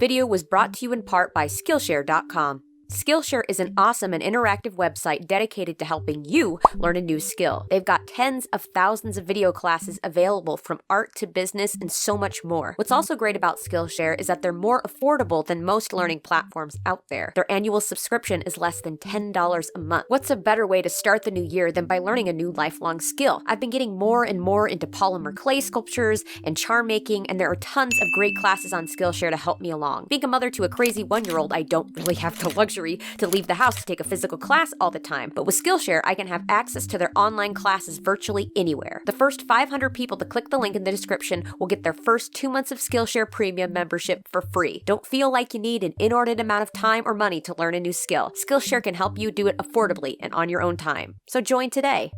video was brought to you in part by Skillshare.com. Skillshare is an awesome and interactive website dedicated to helping you learn a new skill. They've got tens of thousands of video classes available from art to business and so much more. What's also great about Skillshare is that they're more affordable than most learning platforms out there. Their annual subscription is less than $10 a month. What's a better way to start the new year than by learning a new lifelong skill? I've been getting more and more into polymer clay sculptures and charm making, and there are tons of great classes on Skillshare to help me along. Being a mother to a crazy 1-year-old, I don't really have the luxury to leave the house to take a physical class all the time, but with Skillshare, I can have access to their online classes virtually anywhere. The first 500 people to click the link in the description will get their first 2 months of Skillshare Premium membership for free. Don't feel like you need an inordinate amount of time or money to learn a new skill. Skillshare can help you do it affordably and on your own time. So join today.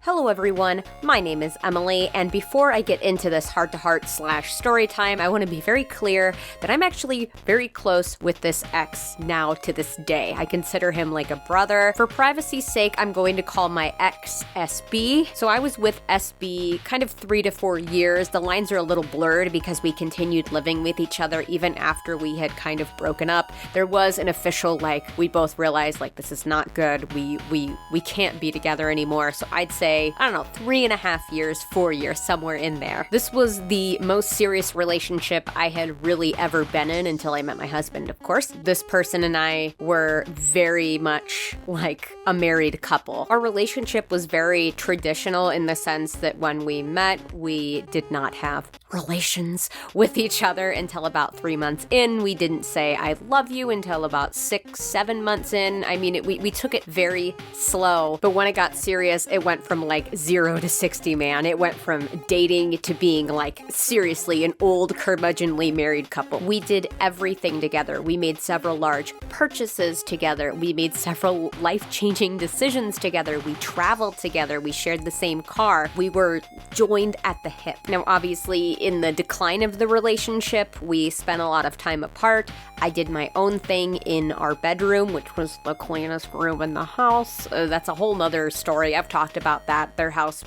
Hello everyone, my name is Emily, and before I get into this heart-to-heart / storytime, I want to be very clear that I'm actually very close with this ex now to this day. I consider him like a brother. For privacy's sake, I'm going to call my ex SB. So I was with SB kind of 3 to 4 years. The lines are a little blurred because we continued living with each other even after we had kind of broken up. There was an official, we both realized, this is not good. We can't be together anymore. So I'd say, 3.5 years, 4 years, somewhere in there. This was the most serious relationship I had really ever been in until I met my husband, of course. This person and I were very much like a married couple. Our relationship was very traditional in the sense that when we met, we did not have relations with each other until about 3 months in. We didn't say I love you until about 6-7 months in. I mean, we took it very slow, but when it got serious, it went from 0 to 60, man. It went from dating to being seriously an old curmudgeonly married couple. We did everything together. We made several large purchases together. We made several life-changing decisions together. We traveled together. We shared the same car. We were joined at the hip. Now, obviously, in the decline of the relationship, we spent a lot of time apart. I did my own thing in our bedroom, which was the cleanest room in the house. That's a whole nother story. I've talked about that. Their house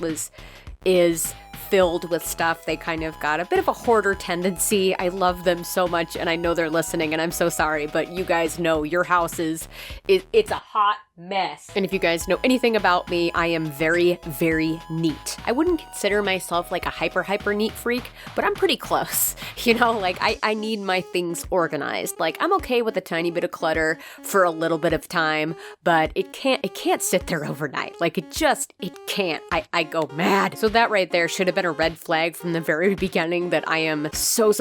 is filled with stuff. They kind of got a bit of a hoarder tendency. I love them so much, and I know they're listening, and I'm so sorry, but you guys know your house it's a hot mess. And if you guys know anything about me, I am very, very neat. I wouldn't consider myself a hyper neat freak, but I'm pretty close. I need my things organized. I'm okay with a tiny bit of clutter for a little bit of time, but it can't sit there overnight. It can't. I go mad. So that right there should have been a red flag from the very beginning that I am so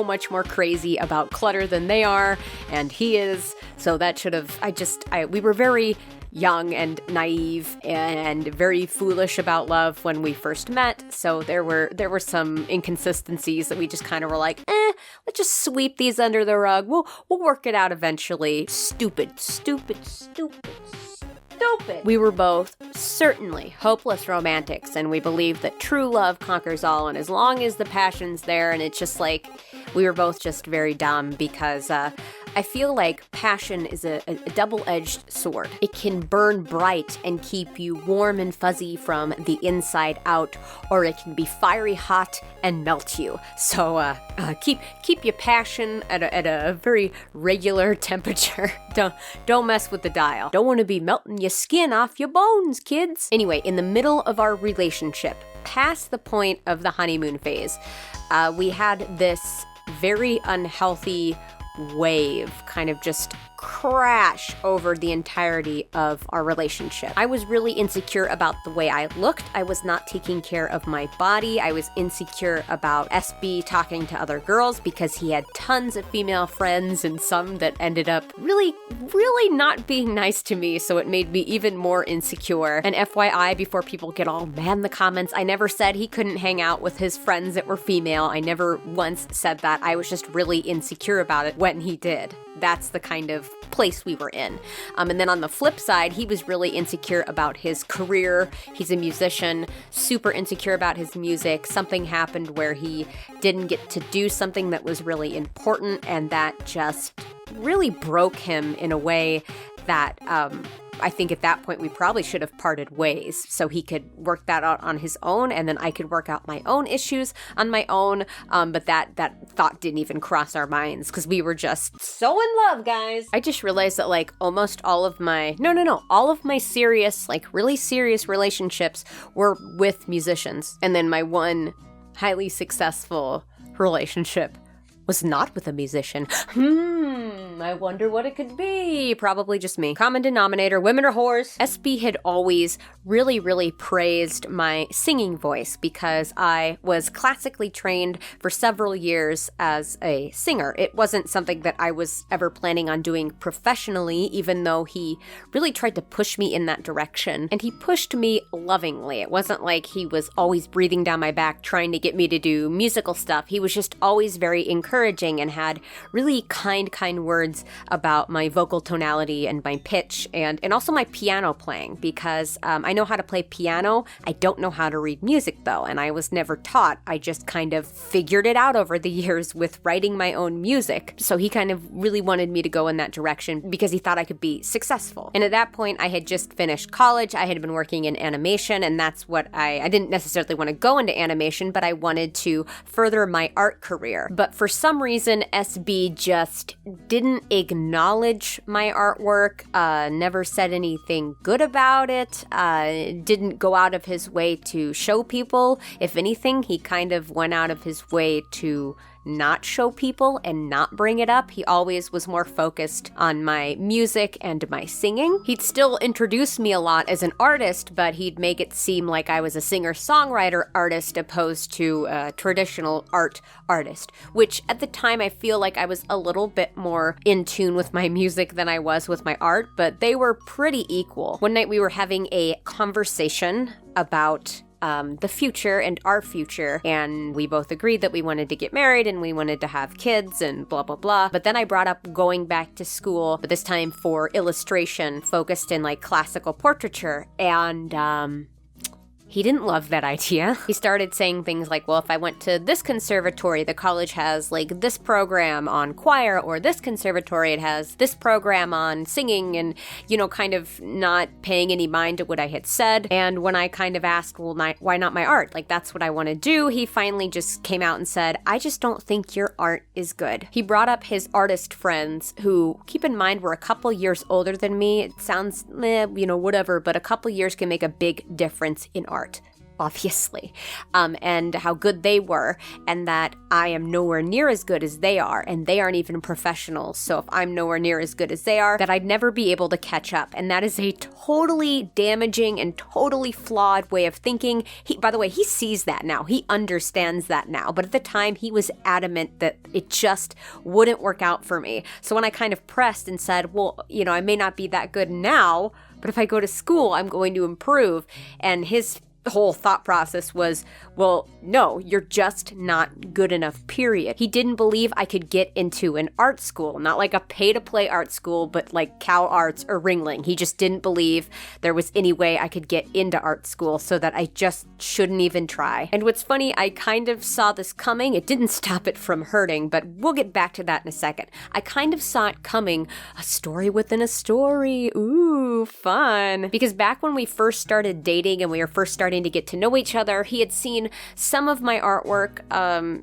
much more crazy about clutter than they are, and he is. So that should have, we were very young and naive and very foolish about love when we first met. So there were some inconsistencies that we just kind of were let's just sweep these under the rug. We'll work it out eventually. Stupid. We were both certainly hopeless romantics, and we believed that true love conquers all, and as long as the passion's there, and it's just we were both just very dumb because I feel like passion is a double-edged sword. It can burn bright and keep you warm and fuzzy from the inside out, or it can be fiery hot and melt you. So keep your passion at a very regular temperature. Don't mess with the dial. Don't want to be melting your skin off your bones, kids. Anyway, in the middle of our relationship, past the point of the honeymoon phase, we had this very unhealthy wave kind of just crash over the entirety of our relationship. I was really insecure about the way I looked. I was not taking care of my body. I was insecure about SB talking to other girls because he had tons of female friends and some that ended up really not being nice to me, so it made me even more insecure. And FYI, before people get all mad in the comments, I never said he couldn't hang out with his friends that were female. I never once said that. I was just really insecure about it when he did. That's the kind of place we were in. And then on the flip side, he was really insecure about his career. He's a musician, super insecure about his music. Something happened where he didn't get to do something that was really important, and that just really broke him in a way that I think at that point we probably should have parted ways so he could work that out on his own and then I could work out my own issues on my own. But that thought didn't even cross our minds because we were just so in love, guys. I just realized that like almost all of my, all of my serious, like really serious relationships were with musicians. And then my one highly successful relationship was not with a musician. I wonder what it could be. Probably just me. Common denominator, women are whores. SB had always really, really praised my singing voice because I was classically trained for several years as a singer. It wasn't something that I was ever planning on doing professionally, even though he really tried to push me in that direction. And he pushed me lovingly. It wasn't like he was always breathing down my back trying to get me to do musical stuff. He was just always very encouraging and had really kind words about my vocal tonality and my pitch and also my piano playing because I know how to play piano. I don't know how to read music though, and I was never taught. I just kind of figured it out over the years with writing my own music. So he kind of really wanted me to go in that direction because he thought I could be successful. And at that point, I had just finished college. I had been working in animation, and that's what I didn't necessarily want to go into animation, but I wanted to further my art career. But for some reason, SB just didn't acknowledge my artwork, never said anything good about it, didn't go out of his way to show people. If anything, he kind of went out of his way to not show people and not bring it up. He always was more focused on my music and my singing. He'd still introduce me a lot as an artist, but he'd make it seem like I was a singer-songwriter artist opposed to a traditional art artist, which at the time I feel like I was a little bit more in tune with my music than I was with my art, but they were pretty equal. One night we were having a conversation about the future and our future, and we both agreed that we wanted to get married and we wanted to have kids and blah blah blah. But then I brought up going back to school, but this time for illustration focused in like classical portraiture, and he didn't love that idea. He started saying things like, well, if I went to this conservatory, the college has like this program on choir, or this conservatory, it has this program on singing, and, kind of not paying any mind to what I had said. And when I kind of asked, well, why not my art? Like, that's what I want to do. He finally just came out and said, I just don't think your art is good. He brought up his artist friends who, keep in mind, were a couple years older than me. It sounds, whatever, but a couple years can make a big difference in art. Obviously, and how good they were, and that I am nowhere near as good as they are, and they aren't even professionals, so if I'm nowhere near as good as they are, that I'd never be able to catch up, and that is a totally damaging and totally flawed way of thinking. By the way, he sees that now, he understands that now, but at the time, he was adamant that it just wouldn't work out for me. So when I kind of pressed and said, well, I may not be that good now, but if I go to school, I'm going to improve, and his whole thought process was, well, no, you're just not good enough, period. He didn't believe I could get into an art school, not like a pay-to-play art school, but like Cal Arts or Ringling. He just didn't believe there was any way I could get into art school, so that I just shouldn't even try. And what's funny, I kind of saw this coming. It didn't stop it from hurting, but we'll get back to that in a second. I kind of saw it coming, a story within a story. Ooh, fun. Because back when we first started dating and we were first starting to get to know each other, he had seen some of my artwork,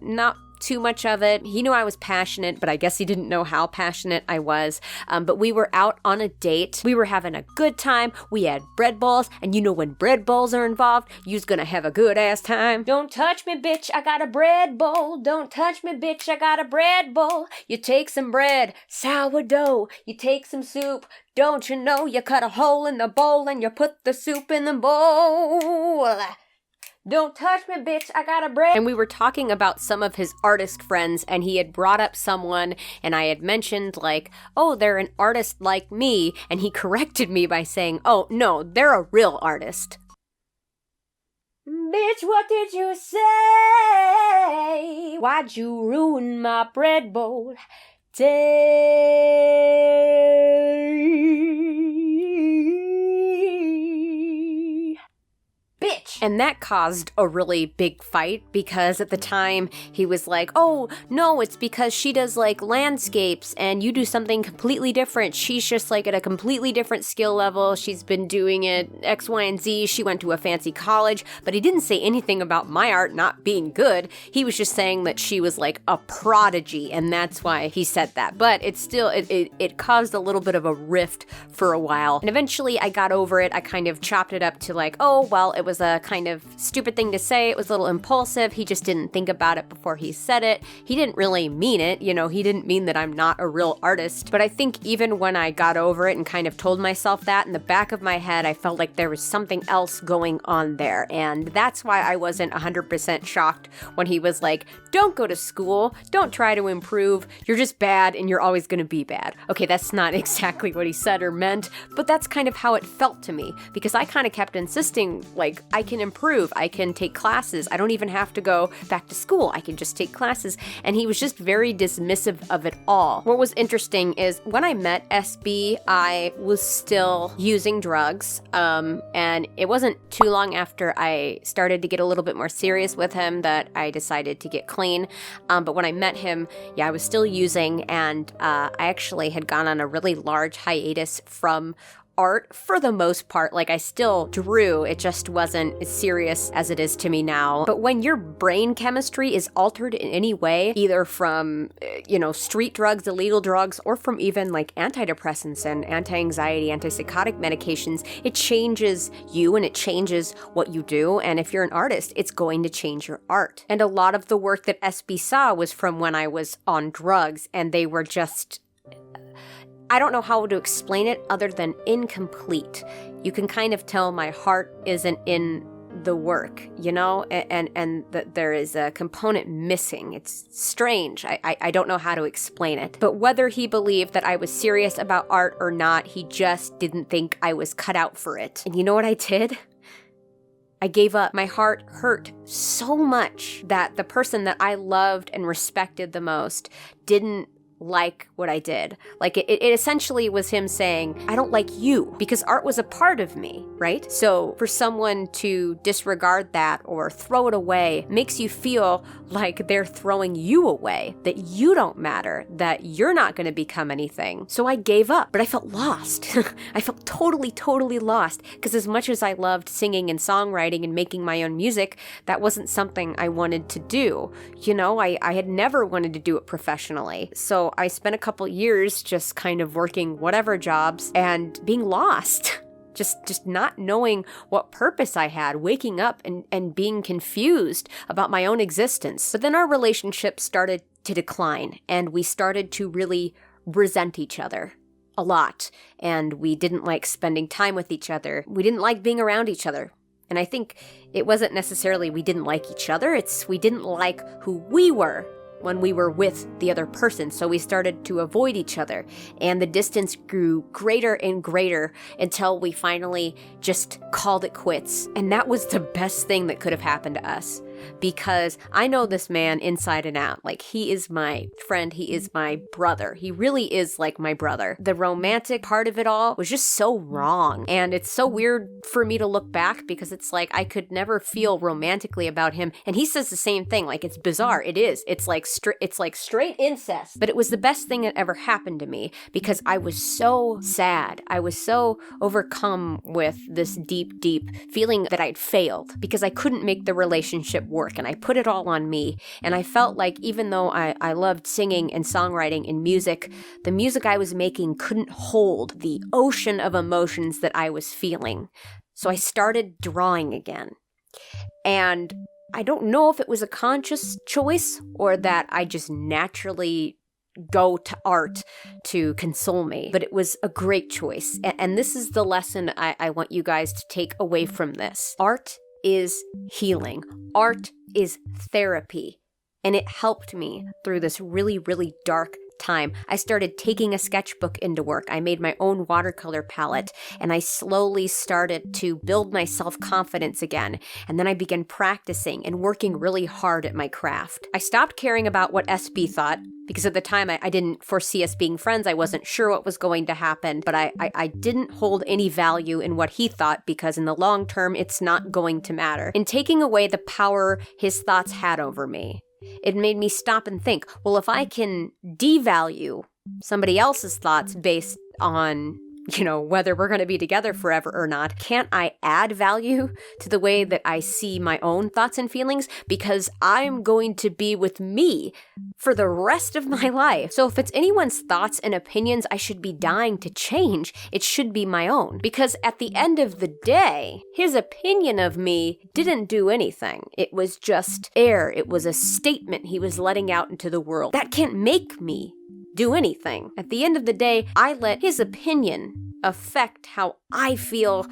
not too much of it. He knew I was passionate, but I guess he didn't know how passionate I was. But we were out on a date. We were having a good time. We had bread balls, and when bread balls are involved, you's gonna have a good ass time. Don't touch me, bitch, I got a bread bowl. Don't touch me, bitch, I got a bread bowl. You take some bread, sourdough. You take some soup. Don't you know you cut a hole in the bowl and you put the soup in the bowl? Don't touch me, bitch, I got a bread. And we were talking about some of his artist friends, and he had brought up someone, and I had mentioned, like, oh, they're an artist like me, and he corrected me by saying, oh, no, they're a real artist. Bitch, what did you say? Why'd you ruin my bread bowl? Bitch! And that caused a really big fight because at the time he was like, oh, no, it's because she does like landscapes and you do something completely different. She's just like at a completely different skill level. She's been doing it X, Y, and Z. She went to a fancy college, but he didn't say anything about my art not being good. He was just saying that she was like a prodigy, and that's why he said that. But it still, it caused a little bit of a rift for a while. And eventually I got over it. I kind of chopped it up to like, oh, well, it was a kind of stupid thing to say. It was a little impulsive. He just didn't think about it before he said it. He didn't really mean it. You know, he didn't mean that I'm not a real artist. But I think even when I got over it and kind of told myself that, in the back of my head, I felt like there was something else going on there. And that's why I wasn't 100% shocked when he was like, don't go to school. Don't try to improve. You're just bad and you're always going to be bad. Okay, that's not exactly what he said or meant, but that's kind of how it felt to me because I kind of kept insisting, like, I can improve. I can take classes. I don't even have to go back to school. I can just take classes. And he was just very dismissive of it all. What was interesting is when I met SB, I was still using drugs. And it wasn't too long after I started to get a little bit more serious with him that I decided to get clean. But when I met him, yeah, I was still using, and I actually had gone on a really large hiatus from art for the most part. Like I still drew, it just wasn't as serious as it is to me now. But when your brain chemistry is altered in any way, either from, street drugs, illegal drugs, or from even like antidepressants and anti-anxiety, antipsychotic medications, it changes you and it changes what you do. And if you're an artist, it's going to change your art. And a lot of the work that SB saw was from when I was on drugs, and they were just, I don't know how to explain it other than incomplete. You can kind of tell my heart isn't in the work, and that there is a component missing. It's strange. I don't know how to explain it. But whether he believed that I was serious about art or not, he just didn't think I was cut out for it. And you know what I did? I gave up. My heart hurt so much that the person that I loved and respected the most didn't like what I did. Like it essentially was him saying, I don't like you, because art was a part of me, right? So for someone to disregard that or throw it away makes you feel like they're throwing you away, that you don't matter, that you're not going to become anything. So I gave up, but I felt lost. I felt totally lost, because as much as I loved singing and songwriting and making my own music, that wasn't something I wanted to do. I had never wanted to do it professionally. So I spent a couple years just kind of working whatever jobs and being lost. Just not knowing what purpose I had, waking up and being confused about my own existence. But then our relationship started to decline, and we started to really resent each other a lot. And we didn't like spending time with each other. We didn't like being around each other. And I think it wasn't necessarily we didn't like each other, it's we didn't like who we were when we were with the other person. So we started to avoid each other, and the distance grew greater and greater until we finally just called it quits. And that was the best thing that could have happened to us, because I know this man inside and out. Like, he is my friend. He is my brother. He really is like my brother. The romantic part of it all was just so wrong. And it's so weird for me to look back, because it's like I could never feel romantically about him. And he says the same thing. Like, it's bizarre. It is. It's like straight incest. But it was the best thing that ever happened to me, because I was so sad. I was so overcome with this deep feeling that I'd failed, because I couldn't make the relationship work, and I put it all on me. And I felt like even though I loved singing and songwriting and music, the music I was making couldn't hold the ocean of emotions that I was feeling. So I started drawing again. And I don't know if it was a conscious choice or that I just naturally go to art to console me, but it was a great choice. And this is the lesson I want you guys to take away from this. Art is healing. Art is therapy. And it helped me through this really dark time. I started taking a sketchbook into work. I made my own watercolor palette, and I slowly started to build my self-confidence again. And then I began practicing and working really hard at my craft. I stopped caring about what SB thought, because at the time I didn't foresee us being friends. I wasn't sure what was going to happen, but I didn't hold any value in what he thought, because in the long term, it's not going to matter. In taking away the power his thoughts had over me, it made me stop and think, well, if I can devalue somebody else's thoughts based on, whether we're going to be together forever or not, can't I add value to the way that I see my own thoughts and feelings? Because I'm going to be with me for the rest of my life. So if it's anyone's thoughts and opinions I should be dying to change, it should be my own. Because at the end of the day, his opinion of me didn't do anything. It was just air. It was a statement he was letting out into the world. That can't make me do anything. At the end of the day, I let his opinion affect how I feel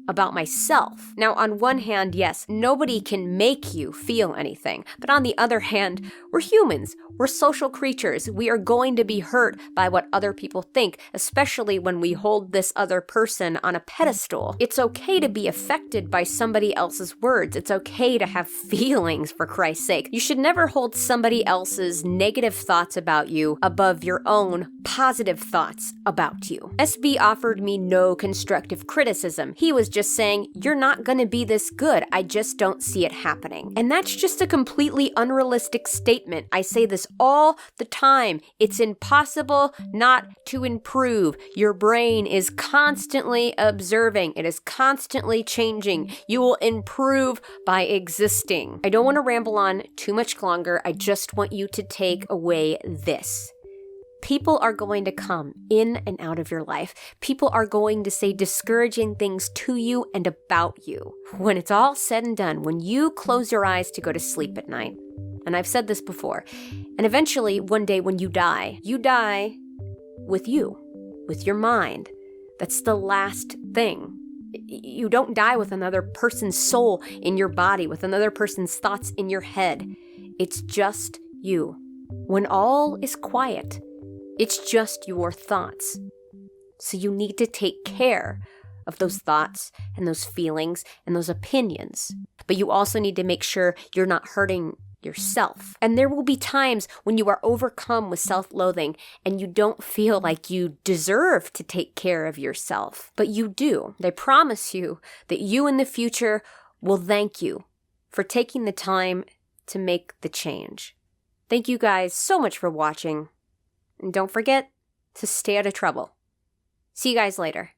about myself. Now, on one hand, yes, nobody can make you feel anything. But on the other hand, we're humans. We're social creatures. We are going to be hurt by what other people think, especially when we hold this other person on a pedestal. It's okay to be affected by somebody else's words. It's okay to have feelings, for Christ's sake. You should never hold somebody else's negative thoughts about you above your own positive thoughts about you. SB offered me no constructive criticism. He was just saying, you're not going to be this good. I just don't see it happening. And that's just a completely unrealistic statement. I say this all the time. It's impossible not to improve. Your brain is constantly observing. It is constantly changing. You will improve by existing. I don't want to ramble on too much longer. I just want you to take away this. People are going to come in and out of your life. People are going to say discouraging things to you and about you. When it's all said and done, when you close your eyes to go to sleep at night, and I've said this before, and eventually one day when you die with you, with your mind. That's the last thing. You don't die with another person's soul in your body, with another person's thoughts in your head. It's just you. When all is quiet, it's just your thoughts. So you need to take care of those thoughts and those feelings and those opinions. But you also need to make sure you're not hurting yourself. And there will be times when you are overcome with self-loathing and you don't feel like you deserve to take care of yourself. But you do. I promise you that you in the future will thank you for taking the time to make the change. Thank you guys so much for watching. And don't forget to stay out of trouble. See you guys later.